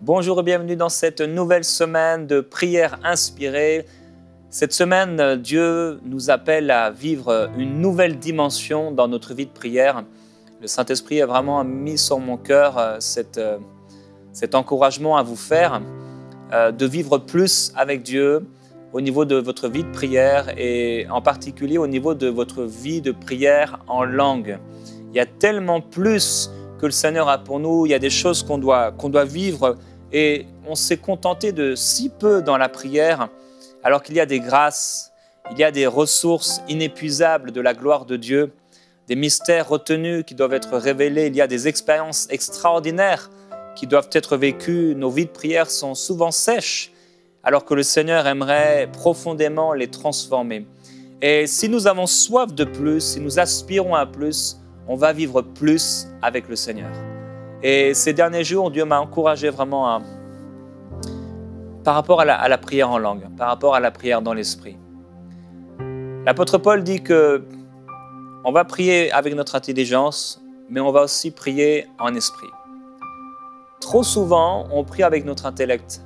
Bonjour et bienvenue dans cette nouvelle semaine de prière inspirée. Cette semaine, Dieu nous appelle à vivre une nouvelle dimension dans notre vie de prière. Le Saint-Esprit a vraiment mis sur mon cœur cet encouragement à vous faire, de vivre plus avec Dieu au niveau de votre vie de prière et en particulier au niveau de votre vie de prière en langue. Il y a tellement plus que le Seigneur a pour nous, il y a des choses qu'on doit vivre et on s'est contenté de si peu dans la prière alors qu'il y a des grâces, il y a des ressources inépuisables de la gloire de Dieu, des mystères retenus qui doivent être révélés, il y a des expériences extraordinaires qui doivent être vécues. Nos vies de prière sont souvent sèches alors que le Seigneur aimerait profondément les transformer. Et si nous avons soif de plus, si nous aspirons à plus, on va vivre plus avec le Seigneur. Et ces derniers jours, Dieu m'a encouragé vraiment par rapport à la prière en langue, par rapport à la prière dans l'esprit. L'apôtre Paul dit que on va prier avec notre intelligence, mais on va aussi prier en esprit. Trop souvent, on prie avec notre intellect,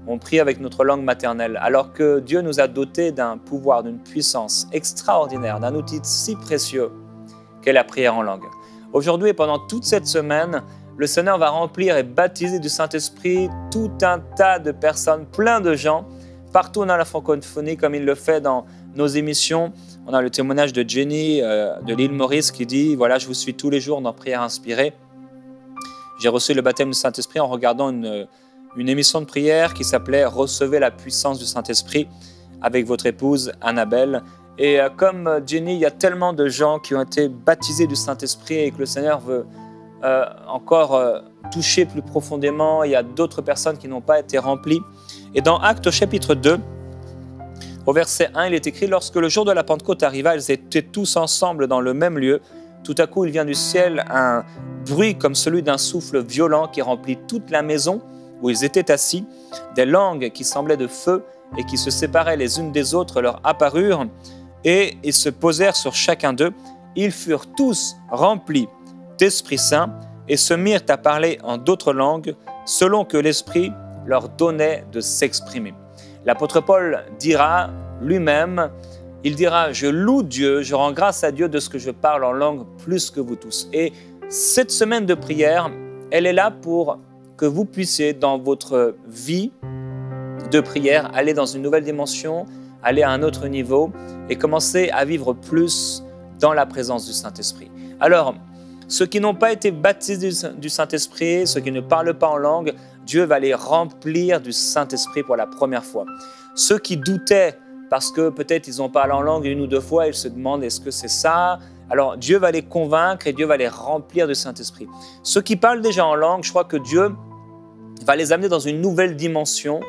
on prie avec notre langue maternelle, alors que Dieu nous a dotés d'un pouvoir, d'une puissance extraordinaire, d'un outil si précieux qu'est la prière en langue. Aujourd'hui et pendant toute cette semaine, le Seigneur va remplir et baptiser du Saint-Esprit tout un tas de personnes, plein de gens, partout dans la francophonie, comme il le fait dans nos émissions. On a le témoignage de Jenny de l'île Maurice qui dit « Voilà, je vous suis tous les jours dans Prière inspirée. J'ai reçu le baptême du Saint-Esprit en regardant une émission de prière qui s'appelait « Recevez la puissance du Saint-Esprit » avec votre épouse Annabelle. Et comme Jenny, il y a tellement de gens qui ont été baptisés du Saint-Esprit et que le Seigneur veut encore toucher plus profondément. Il y a d'autres personnes qui n'ont pas été remplies. Et dans Actes chapitre 2, au verset 1, il est écrit « Lorsque le jour de la Pentecôte arriva, ils étaient tous ensemble dans le même lieu. Tout à coup, il vient du ciel un bruit comme celui d'un souffle violent qui remplit toute la maison où ils étaient assis. Des langues qui semblaient de feu et qui se séparaient les unes des autres leur apparurent. Et ils se posèrent sur chacun d'eux. Ils furent tous remplis d'Esprit Saint et se mirent à parler en d'autres langues selon que l'Esprit leur donnait de s'exprimer. » L'apôtre Paul dira lui-même, il dira « Je loue Dieu, je rends grâce à Dieu de ce que je parle en langue plus que vous tous. » Et cette semaine de prière, elle est là pour que vous puissiez dans votre vie de prière aller dans une nouvelle dimension, aller à un autre niveau et commencer à vivre plus dans la présence du Saint-Esprit. Alors, ceux qui n'ont pas été baptisés du Saint-Esprit, ceux qui ne parlent pas en langue, Dieu va les remplir du Saint-Esprit pour la première fois. Ceux qui doutaient parce que peut-être ils ont parlé en langue une ou deux fois, ils se demandent est-ce que c'est ça? Alors Dieu va les convaincre et Dieu va les remplir du Saint-Esprit. Ceux qui parlent déjà en langue, je crois que Dieu va les amener dans une nouvelle dimension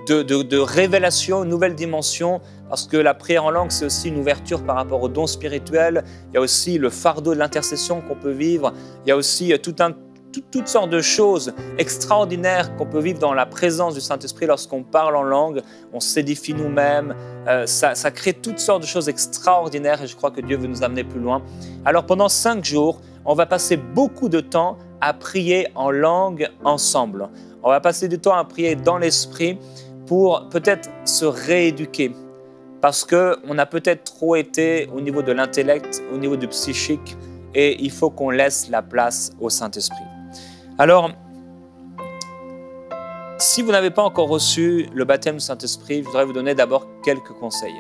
de révélation, une nouvelle dimension, parce que la prière en langue, c'est aussi une ouverture par rapport aux dons spirituels. Il y a aussi le fardeau de l'intercession qu'on peut vivre. Il y a aussi toutes sortes de choses extraordinaires qu'on peut vivre dans la présence du Saint-Esprit lorsqu'on parle en langue. On s'édifie nous-mêmes. Ça crée toutes sortes de choses extraordinaires et je crois que Dieu veut nous amener plus loin. Alors pendant 5 jours, on va passer beaucoup de temps à prier en langue ensemble. On va passer du temps à prier dans l'esprit pour peut-être se rééduquer. Parce qu'on a peut-être trop été au niveau de l'intellect, au niveau du psychique, et il faut qu'on laisse la place au Saint-Esprit. Alors, si vous n'avez pas encore reçu le baptême du Saint-Esprit, je voudrais vous donner d'abord quelques conseils.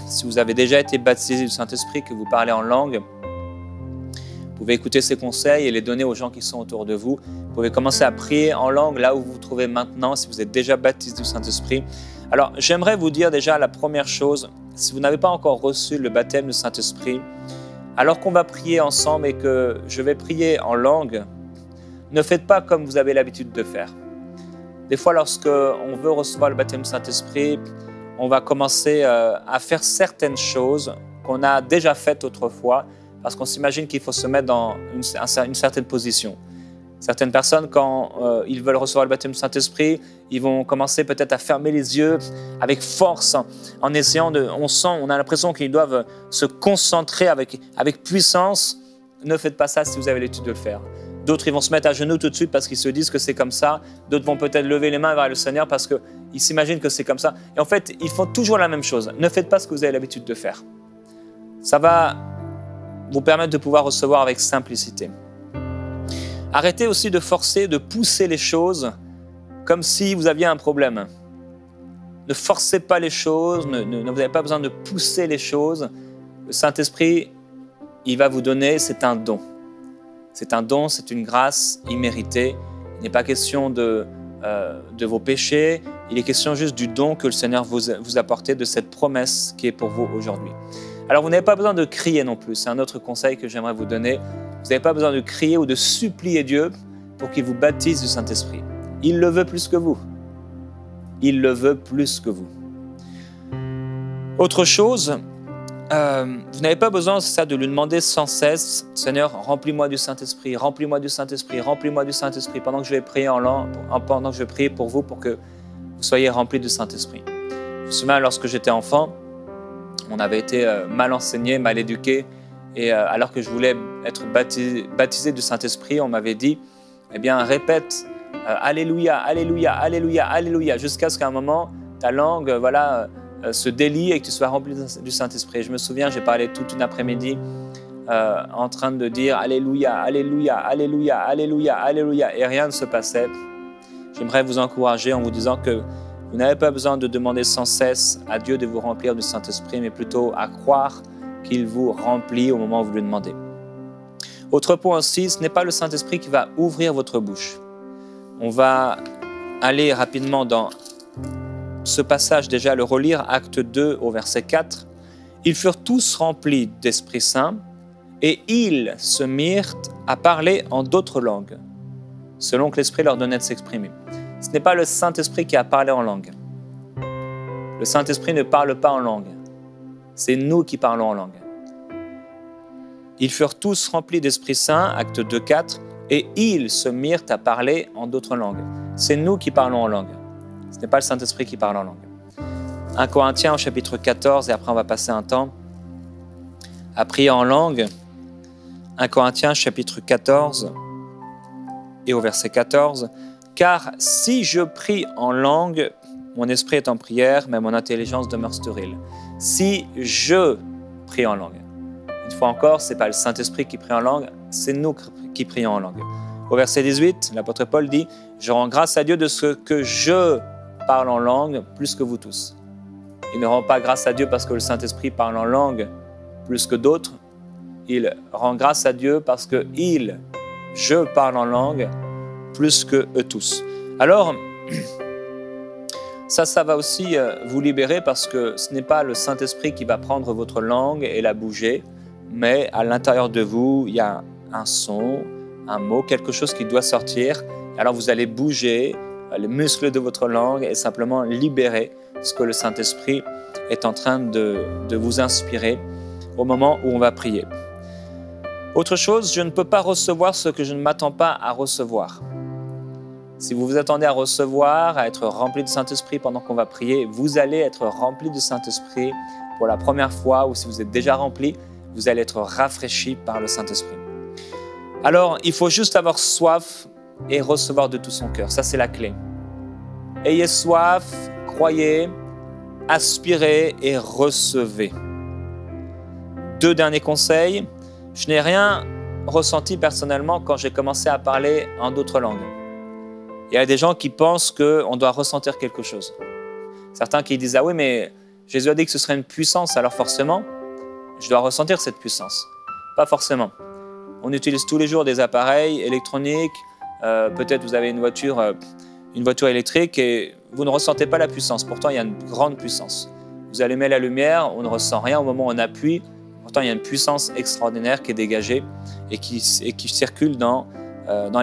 Si vous avez déjà été baptisé du Saint-Esprit, que vous parlez en langue, vous pouvez écouter ces conseils et les donner aux gens qui sont autour de vous. Vous pouvez commencer à prier en langue là où vous vous trouvez maintenant, si vous êtes déjà baptisé du Saint-Esprit. Alors, j'aimerais vous dire déjà la première chose, si vous n'avez pas encore reçu le baptême du Saint-Esprit, alors qu'on va prier ensemble et que je vais prier en langue, ne faites pas comme vous avez l'habitude de faire. Des fois, lorsqu'on veut recevoir le baptême du Saint-Esprit, on va commencer à faire certaines choses qu'on a déjà faites autrefois, parce qu'on s'imagine qu'il faut se mettre dans une certaine position. Certaines personnes, quand ils veulent recevoir le baptême du Saint-Esprit, ils vont commencer peut-être à fermer les yeux avec force, en essayant on a l'impression qu'ils doivent se concentrer avec puissance. Ne faites pas ça si vous avez l'habitude de le faire. D'autres, ils vont se mettre à genoux tout de suite parce qu'ils se disent que c'est comme ça. D'autres vont peut-être lever les mains vers le Seigneur parce qu'ils s'imaginent que c'est comme ça. Et en fait, ils font toujours la même chose. Ne faites pas ce que vous avez l'habitude de faire. Ça va vous permettre de pouvoir recevoir avec simplicité. Arrêtez aussi de forcer, de pousser les choses comme si vous aviez un problème. Ne forcez pas les choses, vous n'avez pas besoin de pousser les choses. Le Saint-Esprit, il va vous donner, c'est un don. C'est un don, c'est une grâce imméritée. Il n'est pas question de vos péchés, il est question juste du don que le Seigneur vous apporte, de cette promesse qui est pour vous aujourd'hui. Alors vous n'avez pas besoin de crier non plus, c'est un autre conseil que j'aimerais vous donner. Vous n'avez pas besoin de crier ou de supplier Dieu pour qu'il vous baptise du Saint-Esprit. Il le veut plus que vous. Il le veut plus que vous. Autre chose, vous n'avez pas besoin de lui demander sans cesse, Seigneur, remplis-moi du Saint-Esprit, remplis-moi du Saint-Esprit, remplis-moi du Saint-Esprit, pendant que je vais prier pendant que je vais prier pour vous pour que vous soyez remplis du Saint-Esprit. Je me souviens, lorsque j'étais enfant, on avait été mal enseigné, mal éduqué, et alors que je voulais être baptisé du Saint-Esprit, on m'avait dit, eh bien, répète Alléluia, Alléluia, Alléluia, Alléluia, jusqu'à ce qu'à un moment, ta langue, se délie et que tu sois rempli du Saint-Esprit. Je me souviens, j'ai parlé toute une après-midi en train de dire Alléluia, Alléluia, Alléluia, Alléluia, Alléluia, et rien ne se passait. J'aimerais vous encourager en vous disant que vous n'avez pas besoin de demander sans cesse à Dieu de vous remplir du Saint-Esprit, mais plutôt à croire qu'il vous remplit au moment où vous lui demandez. Autre point aussi, ce n'est pas le Saint-Esprit qui va ouvrir votre bouche. On va aller rapidement dans ce passage, déjà le relire, acte 2 au verset 4. Ils furent tous remplis d'Esprit Saint et ils se mirent à parler en d'autres langues, selon que l'Esprit leur donnait de s'exprimer. Ce n'est pas le Saint-Esprit qui a parlé en langue. Le Saint-Esprit ne parle pas en langue. C'est nous qui parlons en langue. Ils furent tous remplis d'Esprit Saint, acte 2, 4, et ils se mirent à parler en d'autres langues. C'est nous qui parlons en langue. Ce n'est pas le Saint-Esprit qui parle en langue. 1 Corinthiens au chapitre 14, et après on va passer un temps à prier en langue. 1 Corinthiens chapitre 14 et au verset 14. « Car si je prie en langue, mon esprit est en prière, mais mon intelligence demeure stérile. Si je prie en langue. » Une fois encore, ce n'est pas le Saint-Esprit qui prie en langue, c'est nous qui prions en langue. Au verset 18, l'apôtre Paul dit « Je rends grâce à Dieu de ce que je parle en langue plus que vous tous. » Il ne rend pas grâce à Dieu parce que le Saint-Esprit parle en langue plus que d'autres. Il rend grâce à Dieu parce que je parle en langue plus que eux tous. Alors, ça va aussi vous libérer parce que ce n'est pas le Saint-Esprit qui va prendre votre langue et la bouger, mais à l'intérieur de vous, il y a un son, un mot, quelque chose qui doit sortir. Alors vous allez bouger les muscles de votre langue et simplement libérer ce que le Saint-Esprit est en train de vous inspirer au moment où on va prier. Autre chose, je ne peux pas recevoir ce que je ne m'attends pas à recevoir. Si vous vous attendez à recevoir, à être rempli du Saint-Esprit pendant qu'on va prier, vous allez être rempli du Saint-Esprit pour la première fois, ou si vous êtes déjà rempli, vous allez être rafraîchi par le Saint-Esprit. Alors, il faut juste avoir soif et recevoir de tout son cœur. Ça, c'est la clé. Ayez soif, croyez, aspirez et recevez. 2 derniers conseils. Je n'ai rien ressenti personnellement quand j'ai commencé à parler en d'autres langues. Il y a des gens qui pensent qu'on doit ressentir quelque chose. Certains qui disent « Ah oui, mais Jésus a dit que ce serait une puissance, alors forcément, je dois ressentir cette puissance. » Pas forcément. On utilise tous les jours des appareils électroniques. Peut-être vous avez une voiture électrique et vous ne ressentez pas la puissance. Pourtant, il y a une grande puissance. Vous allumez la lumière, on ne ressent rien au moment où on appuie. Pourtant, il y a une puissance extraordinaire qui est dégagée et qui circule dans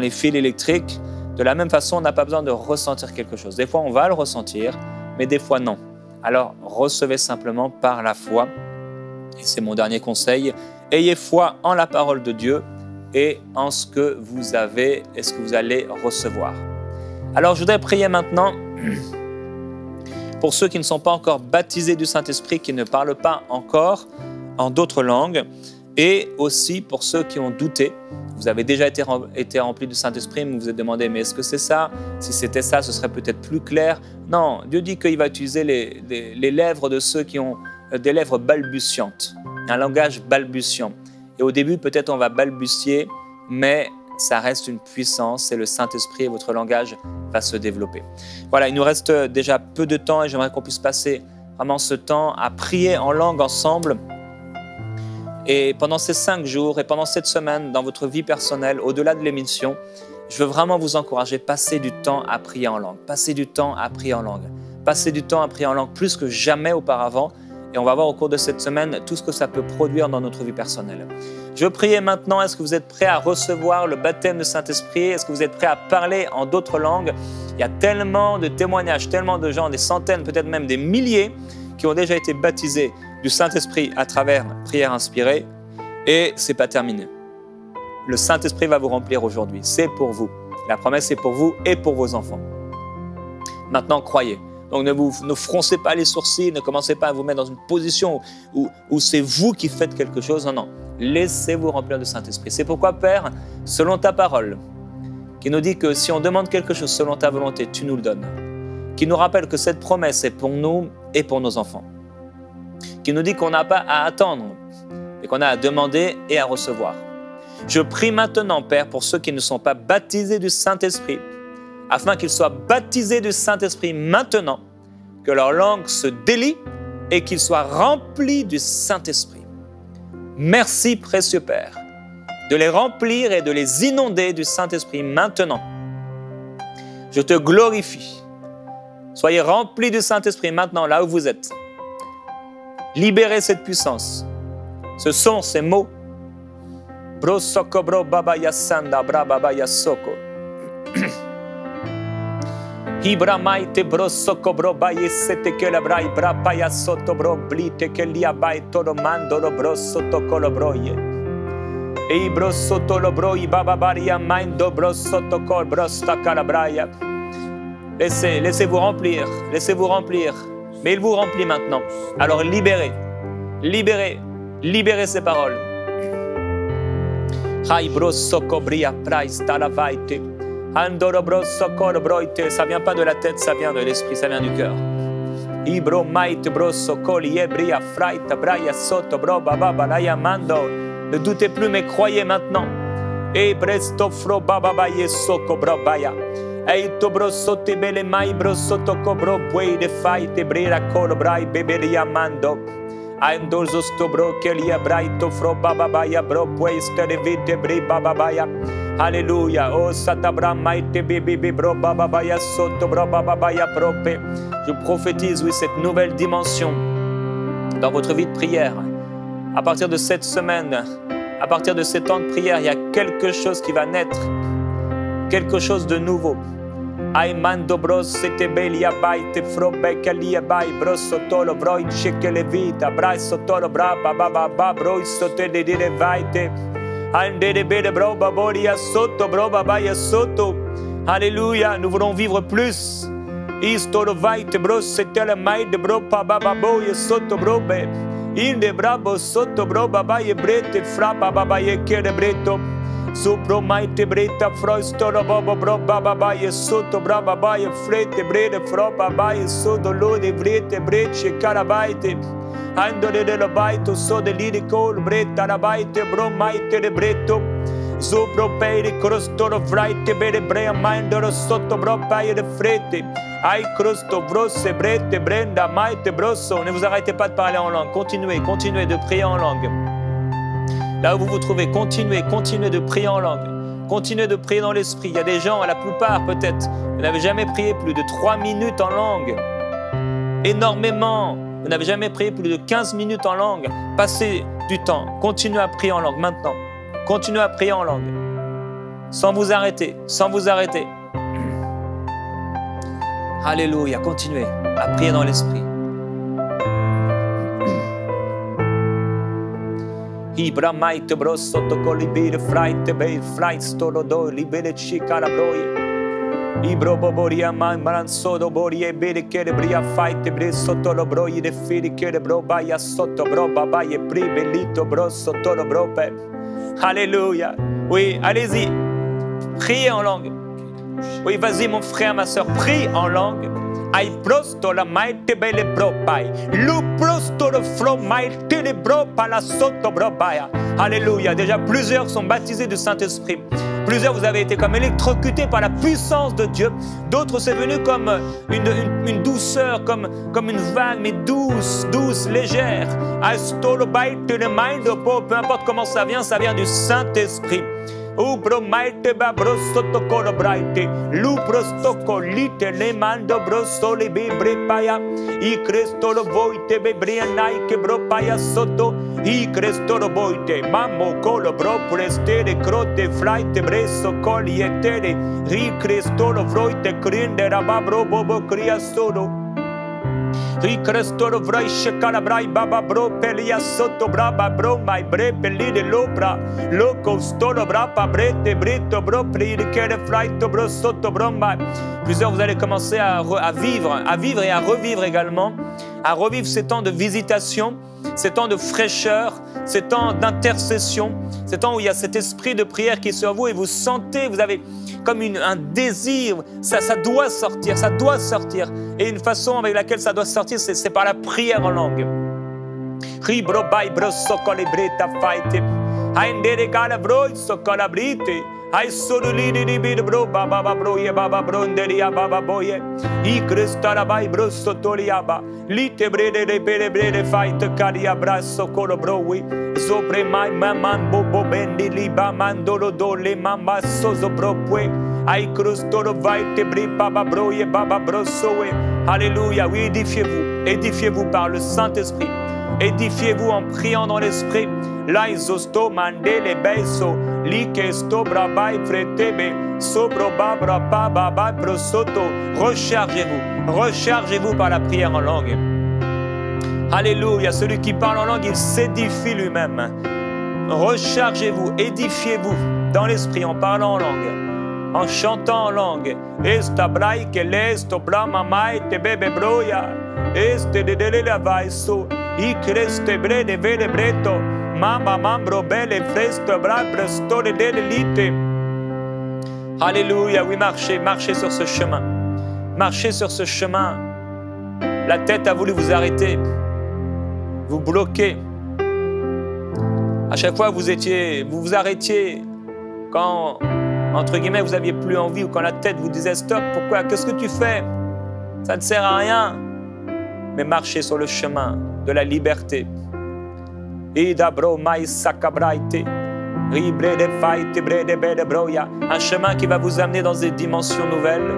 les fils électriques. De la même façon, on n'a pas besoin de ressentir quelque chose. Des fois, on va le ressentir, mais des fois, non. Alors, recevez simplement par la foi. Et c'est mon dernier conseil. Ayez foi en la parole de Dieu et en ce que vous avez et ce que vous allez recevoir. Alors, je voudrais prier maintenant pour ceux qui ne sont pas encore baptisés du Saint-Esprit, qui ne parlent pas encore en d'autres langues. Et aussi pour ceux qui ont douté, vous avez déjà été remplis du Saint-Esprit, mais vous vous êtes demandé, mais est-ce que c'est ça? Si c'était ça, ce serait peut-être plus clair. Non, Dieu dit qu'il va utiliser les lèvres de ceux qui ont des lèvres balbutiantes, un langage balbutiant. Et au début, peut-être on va balbutier, mais ça reste une puissance, c'est le Saint-Esprit et votre langage va se développer. Voilà, il nous reste déjà peu de temps et j'aimerais qu'on puisse passer vraiment ce temps à prier en langue ensemble. Et pendant ces 5 jours et pendant cette semaine, dans votre vie personnelle, au-delà de l'émission, je veux vraiment vous encourager, passez du temps à prier en langue, passez du temps à prier en langue, passez du temps à prier en langue plus que jamais auparavant. Et on va voir au cours de cette semaine tout ce que ça peut produire dans notre vie personnelle. Je veux prier maintenant. Est-ce que vous êtes prêts à recevoir le baptême du Saint-Esprit? Est-ce que vous êtes prêts à parler en d'autres langues? Il y a tellement de témoignages, tellement de gens, des centaines, peut-être même des milliers qui ont déjà été baptisés du Saint-Esprit à travers prière inspirée. Et ce n'est pas terminé. Le Saint-Esprit va vous remplir aujourd'hui. C'est pour vous. La promesse est pour vous et pour vos enfants. Maintenant, croyez. Donc ne froncez pas les sourcils, ne commencez pas à vous mettre dans une position où c'est vous qui faites quelque chose. Non, non. Laissez-vous remplir du Saint-Esprit. C'est pourquoi, Père, selon ta parole, qui nous dit que si on demande quelque chose selon ta volonté, tu nous le donnes. Qui nous rappelle que cette promesse est pour nous et pour nos enfants. Qui nous dit qu'on n'a pas à attendre, mais qu'on a à demander et à recevoir. Je prie maintenant, Père, pour ceux qui ne sont pas baptisés du Saint-Esprit, afin qu'ils soient baptisés du Saint-Esprit maintenant, que leur langue se délie et qu'ils soient remplis du Saint-Esprit. Merci, précieux Père, de les remplir et de les inonder du Saint-Esprit maintenant. Je te glorifie. Soyez remplis du Saint-Esprit maintenant, là où vous êtes. Libérez cette puissance. Ce sont ces mots. Bro soko bro baba yasanda bra baba yasoko. Ibra maite bro soko bro baye sete ke la bra ibra paya soto bro blite ke lia bay todo mando lo bro soto kolo broye. E bro soto lo bro ibaba baria mando bro soto kol bro stakala braya. Laissez-vous remplir, laissez-vous remplir. Mais il vous remplit maintenant. Alors libérez, libérez, libérez ces paroles. Hai bro soko bria price talavaite. Ça ne vient pas de la tête, ça vient de l'esprit, ça vient du cœur. Ne doutez plus, mais croyez maintenant. Alléluia. Oh satabra maite bibi bro babaya soto bro babaya prope. Je prophétise, oui, cette nouvelle dimension dans votre vie de prière. À partir de cette semaine, à partir de ces temps de prière, il y a quelque chose qui va naître, quelque chose de nouveau. Aimando bros sete belia baite frobe kalia bai bros sotolo bro chekele vita brai sotolo bra baba bro sote de dire vaite. Alléluia, nous voulons vivre plus. Inde brabo soto bro babaye brete fra babaye kere breto. Supro maite breta froistolo bobo bro babaye soto brabaye frete brede fro babaye sodo lode brete breche carabaite. Andole de la baito so de lirico bretta la baite bro maite de bretto Zubro peri crostoro vraite bere brea mindoro sotto bro paille de frete ai crosto brosse brette brenda maite brosso. Ne vous arrêtez pas de parler en langue, continuez de prier en langue. Là où vous vous trouvez, continuez de prier en langue, continuez de prier dans l'esprit. Il y a des gens, la plupart peut-être, vous n'avez jamais prié plus de 3 minutes en langue, énormément. Vous n'avez jamais prié plus de 15 minutes en langue. Passez du temps. Continuez à prier en langue maintenant. Continuez à prier en langue. Sans vous arrêter. Sans vous arrêter. Alléluia. Continuez à prier dans l'esprit. Ibra maite brosso tocco libere fraite bei flight stolo do libere chica la broye. Ibroboboria man sodo borie bere kere bria fight bre sotto lo bro de fili kere bro baya sotto bro baba ye pri belito bro sotto lo bro pe. Alléluia. Oui, allez-y. Priez en langue. Oui, vas-y mon frère, ma soeur, prie en langue. Ai prosto la maite belle bro pai. Lu prosto le fro maite le bro pa la sotto bro baya. Alléluia. Déjà plusieurs sont baptisés du Saint-Esprit. Plusieurs, vous avez été comme électrocutés par la puissance de Dieu. D'autres, c'est venu comme une douceur, comme une vague, mais douce, légère. Peu importe comment ça vient du Saint-Esprit. Ubro maite ba brosto colo braite, lu prostoko lite le mando brosto le bebre paya, I Cristo lo voite bebria naike bro paya sotto, I Cristo lo voite, mammo colo bro prestere crote flaite bresso coli e tere, I Cristo lo voite crinde rababro bobo cria solo. Ricrestoro vrei shkalabrai baba bro pelia sotto braba bro mai bre peli de lopra loco stolo brapa brete brito bro pri de kere flaito bro sotto bromba. Plusieurs, vous allez commencer à vivre et à revivre également, à revivre ces temps de visitation, ces temps de fraîcheur, ces temps d'intercession, ces temps où il y a cet esprit de prière qui est sur vous et vous sentez, vous avez comme un désir, ça doit sortir, ça doit sortir. Et une façon avec laquelle ça doit sortir, c'est par la prière en langue. Ribro bai bro socolibreta fight. Haindere gala bro socolabrite. Ai solo lì di bro baba bro ye baba bro nderia baba boye. I cristara bai bro sotoliaba. Lite brede de brede fight caria brasso colo bro we. Sopre mai maman bobo bendi liba mandolo dole mama sozo bro pue. Ai crustoro vai te bri baba bro ye baba bro soe. Alléluia, oui, édifiez-vous par le Saint-Esprit. Édifiez-vous en priant dans l'Esprit. Laisosto mandele beso, like sto brabai fretebe, sobro babra pa baba prosoto. Rechargez-vous par la prière en langue. Alléluia, celui qui parle en langue, il s'édifie lui-même. Rechargez-vous, édifiez-vous dans l'Esprit en parlant en langue, en chantant en langue. Esta brai que lesto brama mai te bebe broya, este de la vaiso. I creste brede vele breto, mama mambro belle fresto brabre stole delle lite. Alléluia, oui, marchez sur ce chemin. Marchez sur ce chemin. La tête a voulu vous arrêter, vous bloquer. À chaque fois, vous vous arrêtiez quand, entre guillemets, vous n'aviez plus envie ou quand la tête vous disait stop, pourquoi? Qu'est-ce que tu fais? Ça ne sert à rien. Mais marchez sur le chemin de la liberté. Un chemin qui va vous amener dans des dimensions nouvelles,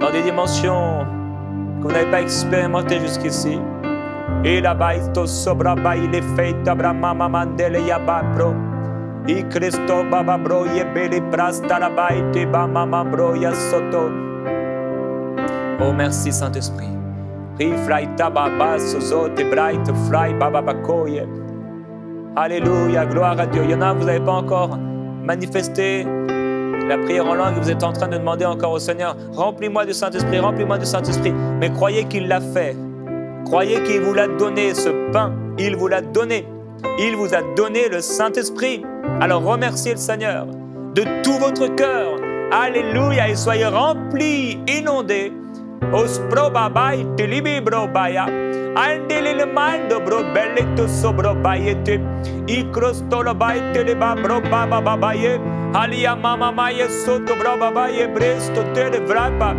dans des dimensions que vous n'avez pas expérimentées jusqu'ici. Et là-bas, il est fait Abraham Mandele Yabapro. I Cristo Baba Bro Yebele Prasta la Baite Bama Bro Yasoto. Oh, merci Saint-Esprit. Alléluia, gloire à Dieu. Il y en a, vous n'avez pas encore manifesté la prière en langue, vous êtes en train de demander encore au Seigneur, remplis-moi du Saint-Esprit, remplis-moi du Saint-Esprit. Mais croyez qu'il l'a fait. Croyez qu'il vous l'a donné, ce pain. Il vous l'a donné. Il vous a donné le Saint-Esprit. Alors remerciez le Seigneur de tout votre cœur. Alléluia, et soyez remplis, inondés. Os probabai te libi bro baya, andele le mando bro belleto sobro bayete, I crostolo bai te le ba bro baba babaye, alia mama maye soto bro babaye bresto te le vrapa.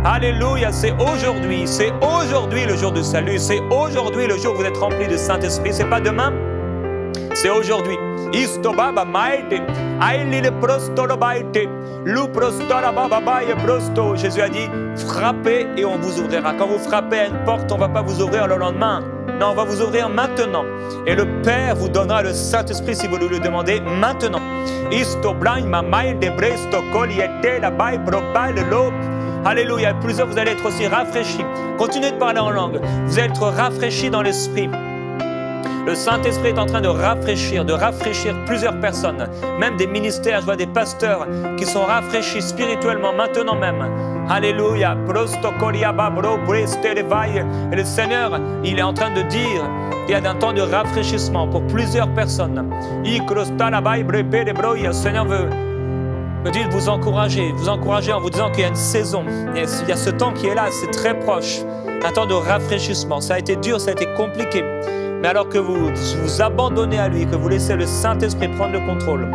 Alléluia, c'est aujourd'hui le jour du salut, c'est aujourd'hui le jour où vous êtes remplis de Saint-Esprit, c'est pas demain, c'est aujourd'hui. Isto baba maite, aili le prostolo baite, lu prostolo baba baye prosto. Jésus a dit, frappez et on vous ouvrira. Quand vous frappez à une porte, on ne va pas vous ouvrir le lendemain. Non, on va vous ouvrir maintenant. Et le Père vous donnera le Saint-Esprit si vous le demandez maintenant. Isto blind ma maille de bresto coliete la baille propale l'eau. Alléluia. Plusieurs, vous allez être aussi rafraîchis. Continuez de parler en langue. Vous allez être rafraîchis dans l'esprit. Le Saint-Esprit est en train de rafraîchir plusieurs personnes, même des ministères. Je vois des pasteurs qui sont rafraîchis spirituellement maintenant même. Alléluia. Et le Seigneur, il est en train de dire qu'il y a un temps de rafraîchissement pour plusieurs personnes. Le Seigneur veut me dire de vous encourager en vous disant qu'il y a une saison. Il y a ce temps qui est là, c'est très proche. Un temps de rafraîchissement. Ça a été dur, ça a été compliqué. Mais alors que vous vous abandonnez à lui, que vous laissez le Saint-Esprit prendre le contrôle.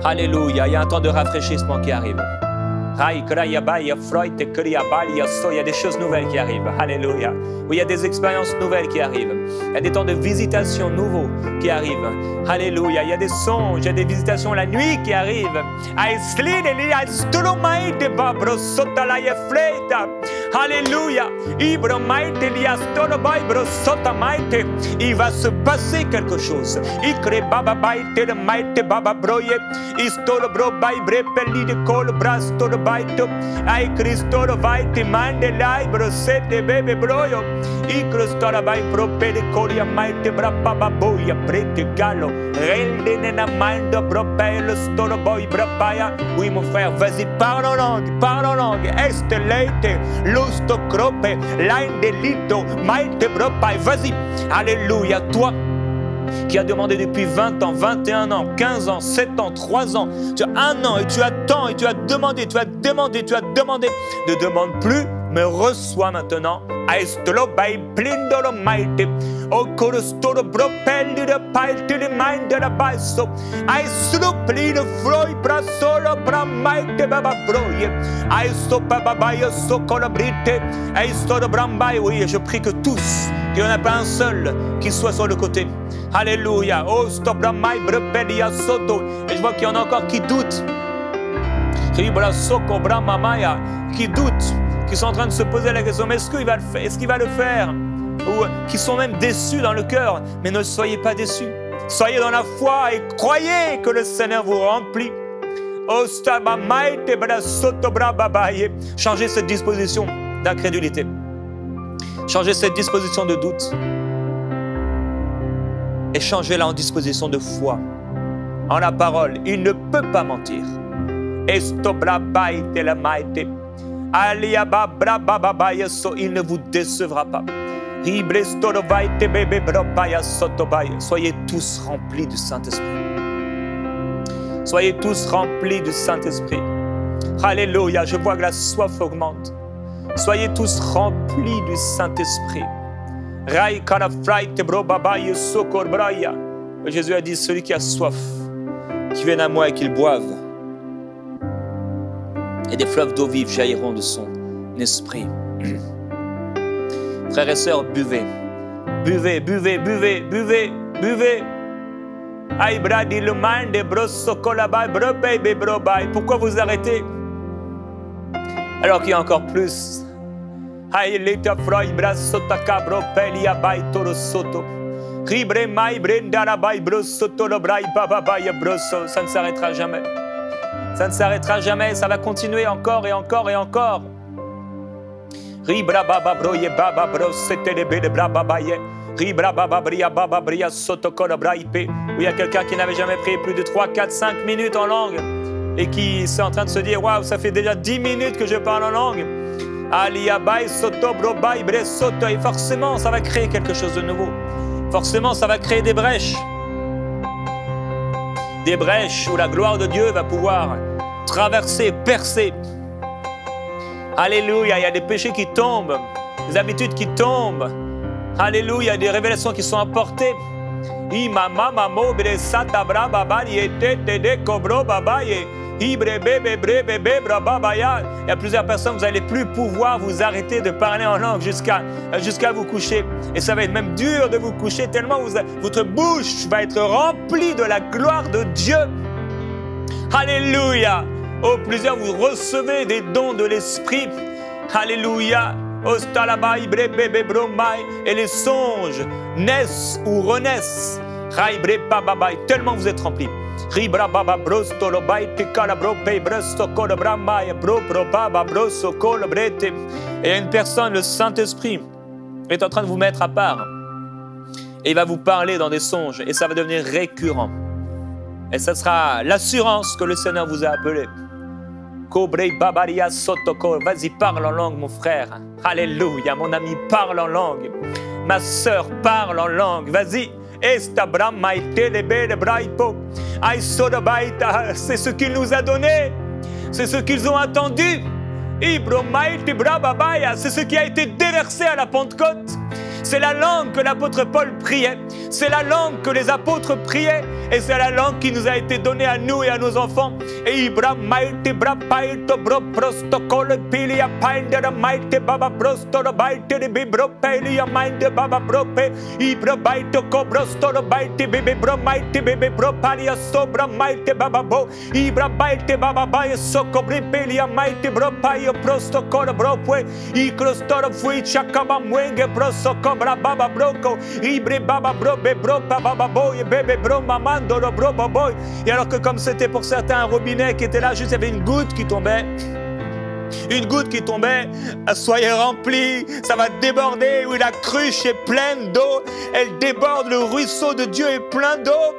Alléluia, il y a un temps de rafraîchissement qui arrive. Il y a des choses nouvelles qui arrivent. Alléluia. Oui, il y a des expériences nouvelles qui arrivent. Il y a des temps de visitation nouveaux qui arrivent. Alléluia. Il y a des songes, il y a des visitations la nuit qui arrivent. Alléluia. Il va se passer quelque chose. Ai Cristo vai ti mande lai brosete bebe broio I Cristo vai propede colia mai te brapa baboia prete gallo rende nena mando propelo stolo boy brapaya. Oui mon frère, vas-y, parle en langue, este leite lusto crope lainde lito mai te bropai, vas-y. Alléluia, toi qui a demandé depuis 20 ans, 21 ans, 15 ans, 7 ans, 3 ans, tu as 1 an et tu attends et tu as demandé, ne demande plus, mais reçois maintenant. Aistolo by blindolo mighty, o corostolo propelli de paite de mind de la basso, I supli de froi brasolo bra mighty baba broye, I so baba bayo so colabrite, I so de brambai. Oui, je prie que tous, qu'il n'y en a pas un seul qui soit sur le côté. Alléluia. Oh, stop bramai brepelia soto. Et je vois qu'il y en a encore qui doutent. Qui doutent, qui sont en train de se poser la question, mais est-ce qu'il va le faire? Est-ce qu'il va le faire? Ou qui sont même déçus dans le cœur. Mais ne soyez pas déçus. Soyez dans la foi et croyez que le Seigneur vous remplit. Changez cette disposition d'incrédulité. Changez cette disposition de doute. Et changez-la en disposition de foi. En la parole, il ne peut pas mentir. Il ne vous décevra pas. Soyez tous remplis du Saint-Esprit. Soyez tous remplis du Saint-Esprit. Alléluia, je vois que la soif augmente. Soyez tous remplis du Saint-Esprit. Jésus a dit, celui qui a soif, qui vienne à moi et qu'il boive. Et des fleuves d'eau vive jailliront de son esprit. Frères et sœurs, buvez. Buvez, buvez, buvez, buvez, buvez. Pourquoi vous arrêtez? Alors qu'il y a encore plus. Ça ne s'arrêtera jamais. Ça ne s'arrêtera jamais, ça va continuer encore et encore et encore. Il y a quelqu'un qui n'avait jamais prié plus de 3, 4, 5 minutes en langue et qui est en train de se dire, waouh, ça fait déjà 10 minutes que je parle en langue. Et forcément, ça va créer quelque chose de nouveau. Forcément, ça va créer des brèches. Des brèches où la gloire de Dieu va pouvoir traverser, percer. Alléluia, il y a des péchés qui tombent, des habitudes qui tombent. Alléluia, il y a des révélations qui sont apportées. Il y a plusieurs personnes, vous n'allez plus pouvoir vous arrêter de parler en langue jusqu'à vous coucher. Et ça va être même dur de vous coucher tellement votre bouche va être remplie de la gloire de Dieu. Alléluia. Oh, plusieurs, vous recevez des dons de l'Esprit. Alléluia. Et les songes naissent ou renaissent. Tellement vous êtes remplis. Et il y a une personne, le Saint-Esprit, est en train de vous mettre à part. Et il va vous parler dans des songes et ça va devenir récurrent. Et ça sera l'assurance que le Seigneur vous a appelé. Vas-y, parle en langue, mon frère. Alléluia, mon ami, parle en langue. Ma sœur, parle en langue. Vas-y. C'est ce qu'il nous a donné. C'est ce qu'ils ont attendu. C'est ce qui a été déversé à la Pentecôte. C'est la langue que l'apôtre Paul priait. C'est la langue que les apôtres priaient. Et c'est la langue qui nous a été donnée à nous et à nos enfants. Et alors que comme c'était pour certains un robinet qui était là, juste il y avait une goutte qui tombait. Une goutte qui tombait, soyez remplis, ça va déborder. Oui, la cruche est pleine d'eau, elle déborde, le ruisseau de Dieu est plein d'eau.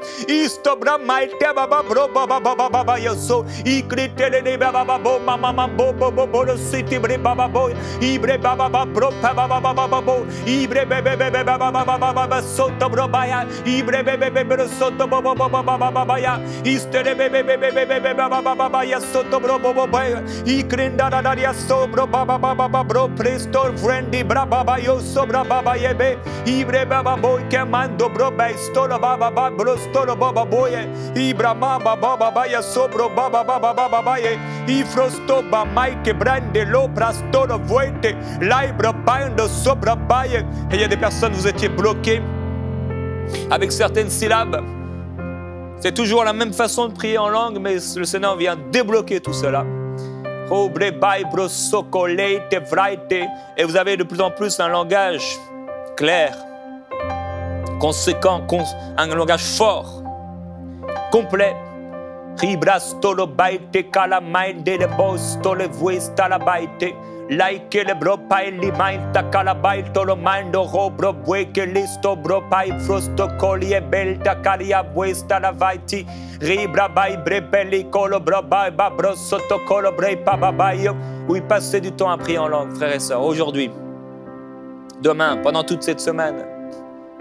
Sobro baba baba bro presto friendly braba yo sobra baba yebe ibre baba boy kemando bro bay stolo baba bro stolo baba boy ibra baba baba ya sobro baba baba ye ifrosto ba mike brande lo prastolo voite libra bando sobra baye. Et il y a des personnes, vous étiez bloqués avec certaines syllabes. C'est toujours la même façon de prier en langue, mais le Seigneur vient débloquer tout cela. Et vous avez de plus en plus un langage clair, conséquent, un langage fort, complet. Like le bro pai li mainta calabai tolo mando robro bueke listo bro pai frosto colie belta calia buesta la vaiti ribra bai brebelli colo bro bai babro sotto colo bre pababaio. Oui, passez du temps à prier en langue, frères et sœurs. Aujourd'hui, demain, pendant toute cette semaine,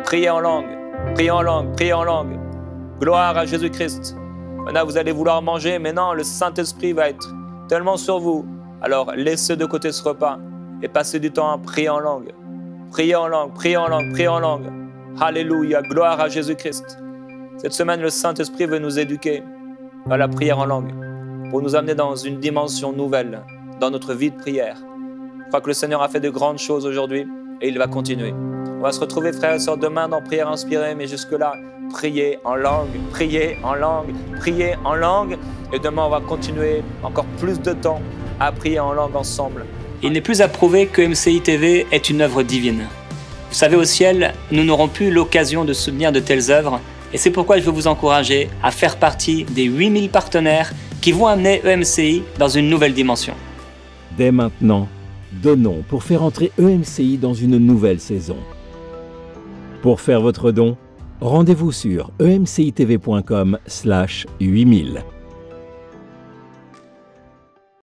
priez en langue, priez en langue, priez en langue. Gloire à Jésus-Christ. Maintenant, vous allez vouloir manger, mais non, le Saint-Esprit va être tellement sur vous. Alors, laissez de côté ce repas et passez du temps à prier en langue. Priez en langue, priez en langue, priez en langue. Alléluia, gloire à Jésus-Christ. Cette semaine, le Saint-Esprit veut nous éduquer à la prière en langue pour nous amener dans une dimension nouvelle dans notre vie de prière. Je crois que le Seigneur a fait de grandes choses aujourd'hui et il va continuer. On va se retrouver, frères et sœurs, demain dans Prière inspirée, mais jusque-là, priez en langue, priez en langue, priez en langue. Et demain, on va continuer encore plus de temps à prier en langue ensemble. Il n'est plus à prouver que MCI TV est une œuvre divine. Vous savez, au ciel, nous n'aurons plus l'occasion de soutenir de telles œuvres, et c'est pourquoi je veux vous encourager à faire partie des 8000 partenaires qui vont amener EMCI dans une nouvelle dimension. Dès maintenant, donnons pour faire entrer EMCI dans une nouvelle saison. Pour faire votre don, rendez-vous sur emcitv.com/8000.